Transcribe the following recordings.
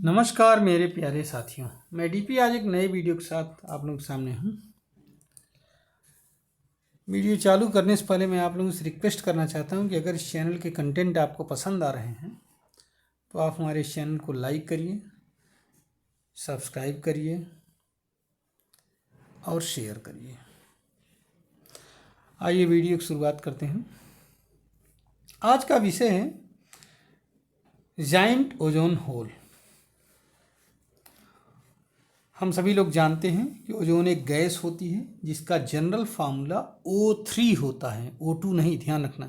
नमस्कार मेरे प्यारे साथियों, मैं डीपी आज एक नए वीडियो के साथ आप लोगों के सामने हूँ। वीडियो चालू करने से पहले मैं आप लोगों से रिक्वेस्ट करना चाहता हूँ कि अगर इस चैनल के कंटेंट आपको पसंद आ रहे हैं तो आप हमारे इस चैनल को लाइक करिए, सब्सक्राइब करिए और शेयर करिए। आइए वीडियो की शुरुआत करते हैं। आज का विषय है जायंट ओजोन होल। हम सभी लोग जानते हैं कि ओजोन एक गैस होती है जिसका जनरल फार्मूला O3 होता है, O2 नहीं, ध्यान रखना।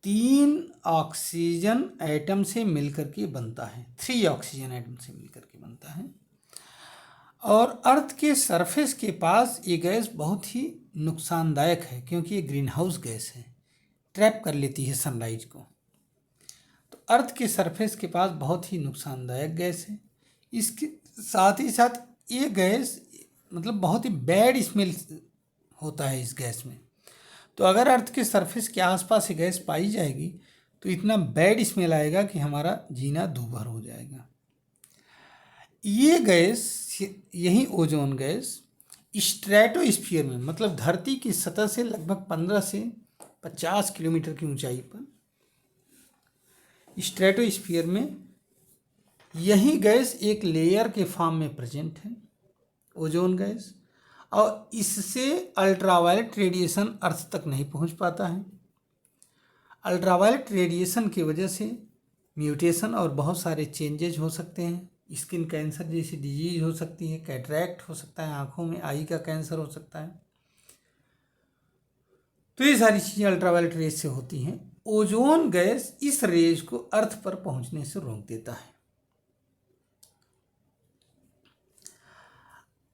3 ऑक्सीजन एटम से मिलकर के बनता है, 3 ऑक्सीजन एटम से मिलकर के बनता है। और अर्थ के सरफेस के पास ये गैस बहुत ही नुकसानदायक है क्योंकि ये ग्रीन हाउस गैस है, ट्रैप कर लेती है सनलाइट को। तो अर्थ के सरफेस के पास बहुत ही नुकसानदायक गैस है। इसके साथ ही साथ ये गैस मतलब बहुत ही बैड स्मेल होता है इस गैस में। तो अगर अर्थ के सरफेस के आसपास ये गैस पाई जाएगी तो इतना बैड स्मेल आएगा कि हमारा जीना दूभर हो जाएगा। ये गैस, यही ओजोन गैस स्ट्रेटोस्फीयर में मतलब धरती की सतह से लगभग 15 से 50 किलोमीटर की ऊंचाई पर स्ट्रेटोस्फीयर में यही गैस एक लेयर के फॉर्म में प्रेजेंट है, ओजोन गैस। और इससे अल्ट्रावायलेट रेडिएशन अर्थ तक नहीं पहुंच पाता है। अल्ट्रावायलेट रेडिएशन की वजह से म्यूटेशन और बहुत सारे चेंजेज हो सकते हैं। स्किन कैंसर जैसी डिजीज हो सकती है, कैटरैक्ट हो सकता है, आँखों में आई का कैंसर हो सकता है। तो ये सारी चीज़ें अल्ट्रावायलेट रेज से होती हैं। ओजोन गैस इस रेज को अर्थ पर पहुंचने से रोक देता है।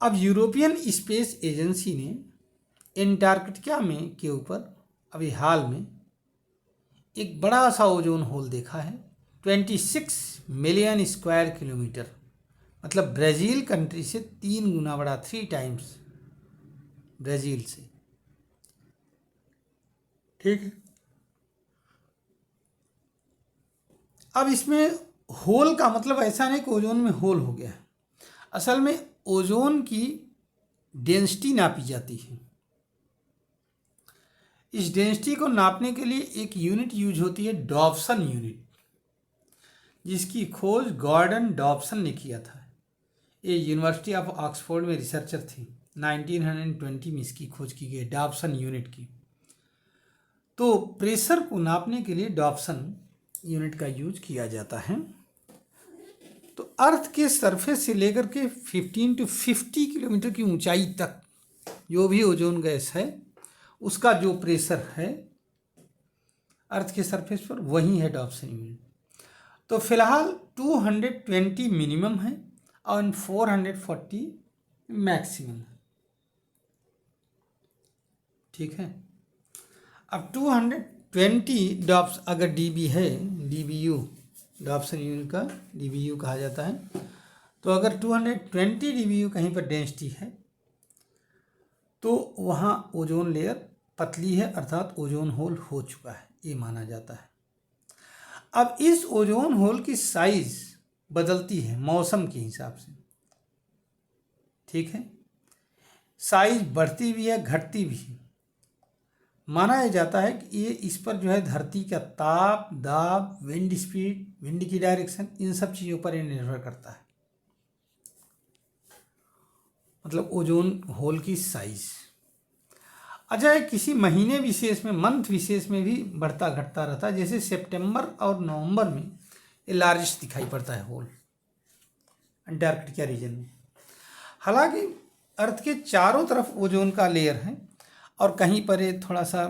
अब यूरोपियन स्पेस एजेंसी ने एंटार्कटिका में के ऊपर अभी हाल में एक बड़ा सा ओजोन होल देखा है, 26 मिलियन स्क्वायर किलोमीटर, मतलब ब्राज़ील कंट्री से 3 गुना बड़ा, 3 टाइम्स ब्राज़ील से। ठीक है। अब इसमें होल का मतलब ऐसा नहीं कि ओजोन में होल हो गया है। असल में ओजोन की डेंसिटी नापी जाती है। इस डेंसिटी को नापने के लिए एक यूनिट यूज होती है, डॉप्सन यूनिट, जिसकी खोज गॉर्डन डॉप्सन ने किया था। ये यूनिवर्सिटी ऑफ ऑक्सफोर्ड में रिसर्चर थी। 1920 में इसकी खोज की गई, डॉप्सन यूनिट की। तो प्रेशर को नापने के लिए डॉप्सन यूनिट का यूज किया जाता है। तो अर्थ के सरफेस से लेकर के 15 to 50 किलोमीटर की ऊंचाई तक जो भी ओजोन गैस है उसका जो प्रेशर है अर्थ के सरफेस पर, वही है डॉप्सन यूनिट। तो फिलहाल 220 मिनिमम है और 440 मैक्सिमम है। ठीक है। अब 220 डॉप्स अगर डीबी है, डीबीयू, डॉप्सन यूनिट का डीबीयू कहा जाता है। तो अगर 220 डीबीयू कहीं पर डेंसिटी है तो वहाँ ओजोन लेयर पतली है, अर्थात ओजोन होल हो चुका है, ये माना जाता है। अब इस ओजोन होल की साइज बदलती है मौसम के हिसाब से। ठीक है। साइज बढ़ती भी है, घटती भी है। माना जाता है कि ये इस पर जो है धरती का ताप, दाब, विंड स्पीड, विंड की डायरेक्शन, इन सब चीज़ों पर ये निर्भर करता है। मतलब ओजोन होल की साइज अच्छा है, किसी महीने विशेष में, मंथ विशेष में भी बढ़ता घटता रहता है। जैसे सितंबर और नवंबर में ये लार्जेस्ट दिखाई पड़ता है होल अंटार्कटिका रीजन में। हालांकि अर्थ के चारों तरफ ओजोन का लेयर है और कहीं पर ये थोड़ा सा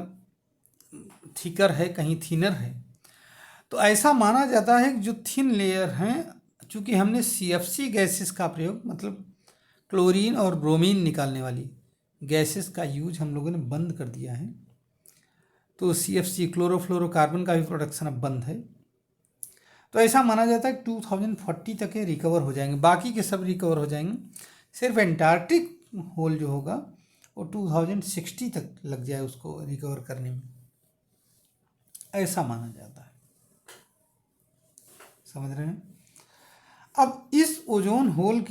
थिकर है, कहीं थिनर है। तो ऐसा माना जाता है कि जो थिन लेयर हैं, चूँकि हमने CFC गैसेस का प्रयोग, मतलब क्लोरीन और ब्रोमीन निकालने वाली गैसेस का यूज हम लोगों ने बंद कर दिया है, तो CFC क्लोरोफ्लोरोकार्बन का भी प्रोडक्शन अब बंद है। तो ऐसा माना जाता है कि 2040 तक ये रिकवर हो जाएंगे, बाकी के सब रिकवर हो जाएंगे। सिर्फ एंटार्क्टिक होल जो होगा वो 2060 तक लग जाए उसको रिकवर करने में, ऐसा माना जाता है। समझ रहे हैं। अब इस ओजोन होल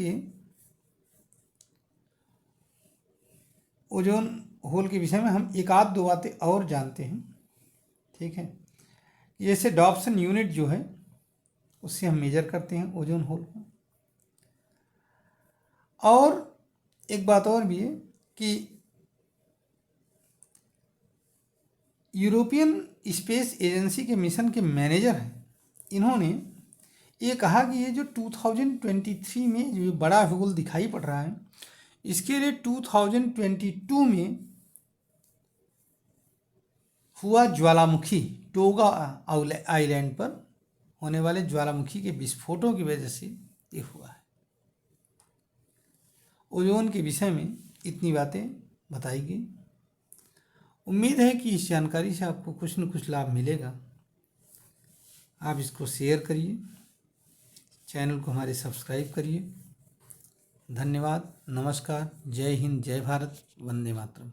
के विषय में हम एक आध दो बातें और जानते हैं, ठीक है। जैसे डॉप्सन यूनिट जो है उससे हम मेजर करते हैं ओजोन होल को। और एक बात और भी है कि यूरोपियन स्पेस एजेंसी के मिशन के मैनेजर हैं, इन्होंने ये कहा कि ये जो 2023 में जो बड़ा होल दिखाई पड़ रहा है, इसके लिए 2022 में हुआ ज्वालामुखी टोगा आइलैंड पर होने वाले ज्वालामुखी के विस्फोटों की वजह से ये हुआ है। ओजोन के विषय में इतनी बातें बताई गई। उम्मीद है कि इस जानकारी से आपको कुछ न कुछ लाभ मिलेगा। आप इसको शेयर करिए, चैनल को हमारे सब्सक्राइब करिए। धन्यवाद, नमस्कार, जय हिंद, जय भारत, वंदे मातरम।